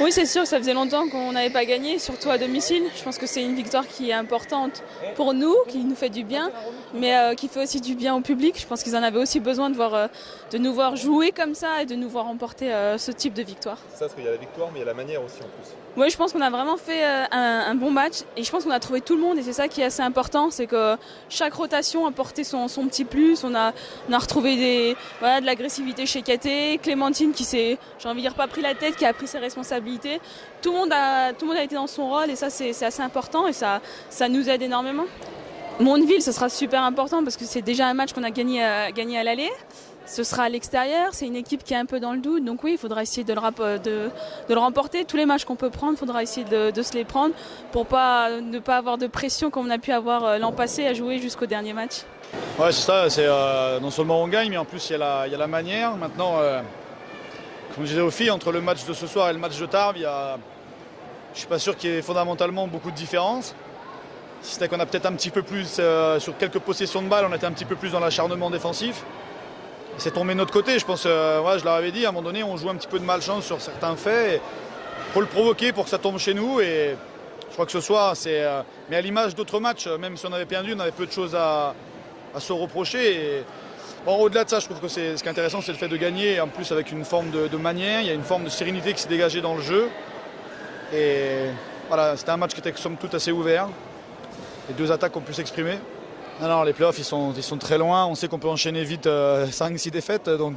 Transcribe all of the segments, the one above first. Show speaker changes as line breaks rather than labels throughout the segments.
Oui, c'est sûr, ça faisait longtemps qu'on n'avait pas gagné, surtout à domicile. Je pense que c'est une victoire qui est importante pour nous, qui nous fait du bien, mais qui fait aussi du bien au public. Je pense qu'ils en avaient aussi besoin de nous voir jouer comme ça et de nous voir remporter ce type de victoire.
Ça, parce qu'il y a la victoire, mais il y a la manière aussi en plus.
Oui, je pense qu'on a vraiment fait un bon match et je pense qu'on a trouvé tout le monde et c'est ça qui est assez important, c'est que chaque rotation a porté son petit plus. On a retrouvé de l'agressivité chez Katé, Clémentine qui s'est, j'ai envie de dire, pas pris la tête, qui a pris ses responsabilités. Tout le monde a été dans son rôle et ça c'est assez important et ça nous aide énormément. Mondeville, ce sera super important parce que c'est déjà un match qu'on a gagné à l'aller. Ce sera à l'extérieur, c'est une équipe qui est un peu dans le doute, donc oui, il faudra essayer de le remporter. Tous les matchs qu'on peut prendre, il faudra essayer de se les prendre pour ne pas avoir de pression comme on a pu avoir l'an passé à jouer jusqu'au dernier match.
Ouais, c'est ça, non seulement on gagne, mais en plus il y a la manière. Maintenant, comme je disais aux filles, entre le match de ce soir et le match de Tarbes, je ne suis pas sûr qu'il y ait fondamentalement beaucoup de différence. Si c'était qu'on a peut-être un petit peu plus, sur quelques possessions de balles, on était un petit peu plus dans l'acharnement défensif. C'est tombé de notre côté, je pense, je leur avais dit, à un moment donné, on joue un petit peu de malchance sur certains faits. Il faut le provoquer pour que ça tombe chez nous. Et je crois que ce soir, mais à l'image d'autres matchs, même si on avait perdu, on avait peu de choses à se reprocher. Et, bon, au-delà de ça, je trouve que ce qui est intéressant, c'est le fait de gagner, en plus avec une forme de manière. Il y a une forme de sérénité qui s'est dégagée dans le jeu. Et voilà, c'était un match qui était somme toute assez ouvert. Les deux attaques ont pu s'exprimer. Non, les playoffs, ils sont très loin. On sait qu'on peut enchaîner vite 5-6 défaites. Donc,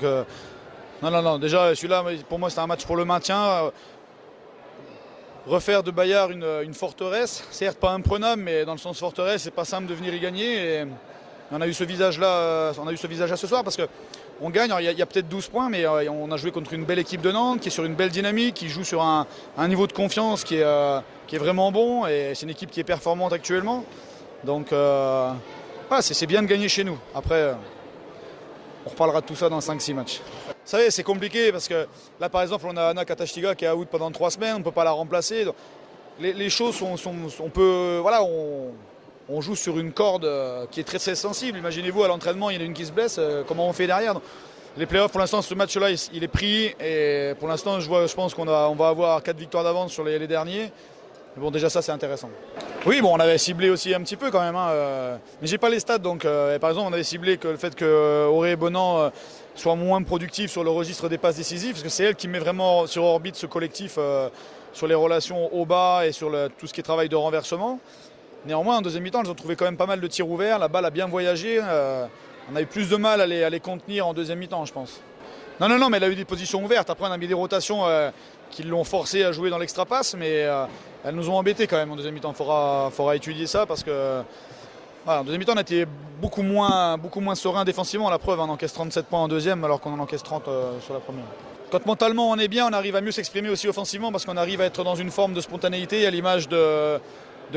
non. Déjà, celui-là, pour moi, c'est un match pour le maintien. Refaire de Bayard une forteresse. Certes, pas imprenable, mais dans le sens forteresse, c'est pas simple de venir y gagner. Et on a eu ce visage-là ce soir parce qu'on gagne. Il y a peut-être 12 points, mais on a joué contre une belle équipe de Nantes qui est sur une belle dynamique, qui joue sur un niveau de confiance qui est vraiment bon. Et c'est une équipe qui est performante actuellement. Donc, c'est bien de gagner chez nous. Après, on reparlera de tout ça dans 5-6 matchs. Vous savez, c'est compliqué parce que là, par exemple, on a Anna Katashtiga qui est out pendant 3 semaines, on ne peut pas la remplacer. Donc, les choses on joue sur une corde qui est très, très sensible. Imaginez-vous, à l'entraînement, il y en a une qui se blesse, comment on fait derrière? Donc, les playoffs, pour l'instant, ce match-là, il est pris. Et pour l'instant, je pense qu'on va avoir 4 victoires d'avance sur les derniers. Mais bon, déjà ça, c'est intéressant. Oui, bon, on avait ciblé aussi un petit peu quand même. Mais j'ai pas les stats, donc par exemple, on avait ciblé que le fait que Auré Bonan soit moins productif sur le registre des passes décisives, parce que c'est elle qui met vraiment sur orbite ce collectif sur les relations haut bas et sur tout ce qui est travail de renversement. Néanmoins, en deuxième mi-temps, elles ont trouvé quand même pas mal de tirs ouverts. La balle a bien voyagé. On a eu plus de mal à les contenir en deuxième mi-temps, je pense. Non, mais elle a eu des positions ouvertes. Après, on a mis des rotations qui l'ont forcé à jouer dans l'extra-passe, mais elles nous ont embêtés quand même en deuxième mi-temps. Il faudra étudier ça parce que voilà, en deuxième mi-temps, on a été beaucoup moins serein défensivement. La preuve, on encaisse 37 points en deuxième alors qu'on en encaisse 30 sur la première. Quand mentalement on est bien, on arrive à mieux s'exprimer aussi offensivement parce qu'on arrive à être dans une forme de spontanéité à l'image de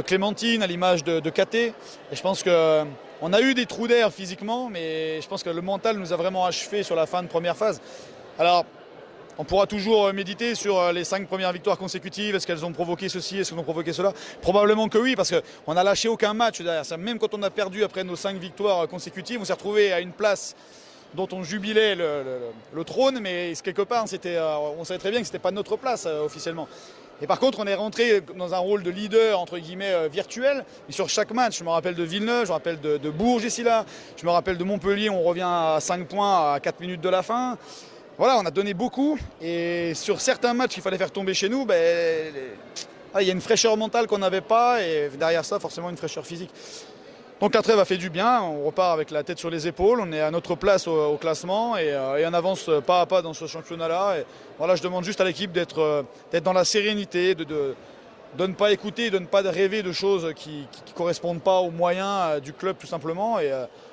Clémentine, à l'image de Katé. Et je pense qu'on a eu des trous d'air physiquement, mais je pense que le mental nous a vraiment achevé sur la fin de première phase. Alors, on pourra toujours méditer sur les 5 premières victoires consécutives. Est-ce qu'elles ont provoqué ceci? Est-ce qu'elles ont provoqué cela? Probablement que oui, parce qu'on n'a lâché aucun match derrière ça. Même quand on a perdu après nos 5 victoires consécutives, on s'est retrouvé à une place dont on jubilait le trône, mais quelque part, on savait très bien que ce n'était pas notre place officiellement. Et par contre, on est rentré dans un rôle de leader, entre guillemets, virtuel. Et sur chaque match, je me rappelle de Villeneuve, je me rappelle de Bourges ici là, je me rappelle de Montpellier, on revient à 5 points à 4 minutes de la fin. Voilà, on a donné beaucoup. Et sur certains matchs qu'il fallait faire tomber chez nous, il y a une fraîcheur mentale qu'on n'avait pas. Et derrière ça, forcément, une fraîcheur physique. Donc la trêve a fait du bien, on repart avec la tête sur les épaules, on est à notre place au classement et on avance pas à pas dans ce championnat-là. Et voilà, je demande juste à l'équipe d'être dans la sérénité, de ne pas écouter, de ne pas rêver de choses qui ne correspondent pas aux moyens du club tout simplement et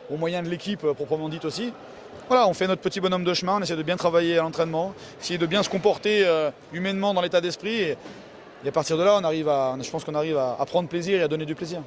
aux moyens de l'équipe proprement dite aussi. Voilà, on fait notre petit bonhomme de chemin, on essaie de bien travailler à l'entraînement, essayer de bien se comporter humainement dans l'état d'esprit et à partir de là, je pense qu'on arrive à prendre plaisir et à donner du plaisir.